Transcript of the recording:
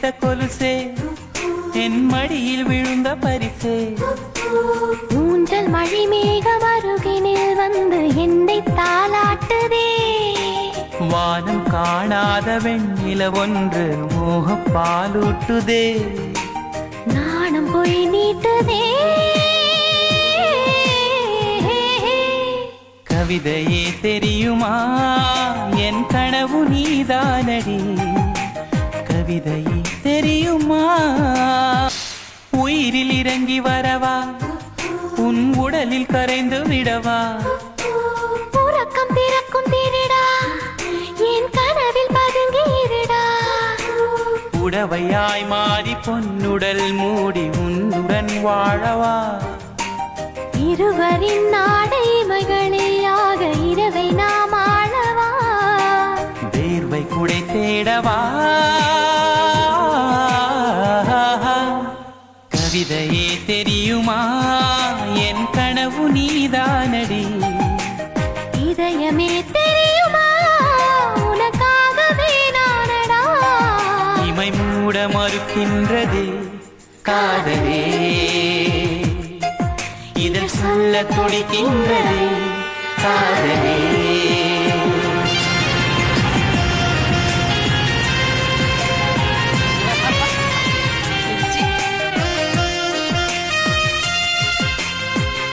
கிடைத்த கொலுசே என் மடியில் விழுந்த பரிசே ஊஞ்சல் மழை மேகம் அருகினில் வந்து என்னை தாளாட்டுதே வானம் காணாத வெண்ணில ஒன்று மோக பாலூட்டுதே நாணம் போய் நீட்டுதே கவிதையே தெரியுமா என் கனவு நீதானடி கவிதையே தெரியுமா உயிரில் இறங்கி வரவா உன் உடலில் கரைந்து விடவா உறக்கம் திறக்கும் திருடா என் கனவில் பதுங்கி இருடா உடவையாய் மாறி பொன்னுடல் மூடி உன்னுடன் வாழவா இருவரின் நாடைமைகளிலாக இரவை நாம் ஆளவா வேர்வை குடை தேடவா கவிதையே தெரியுமா என் கனவு நீதானடி இதயமே தெரியுமா உனக்காகவே நானடா இமை மூட மறுக்கின்றது காதலே இதழ் சொல்ல துடிக்கின்றது காதலே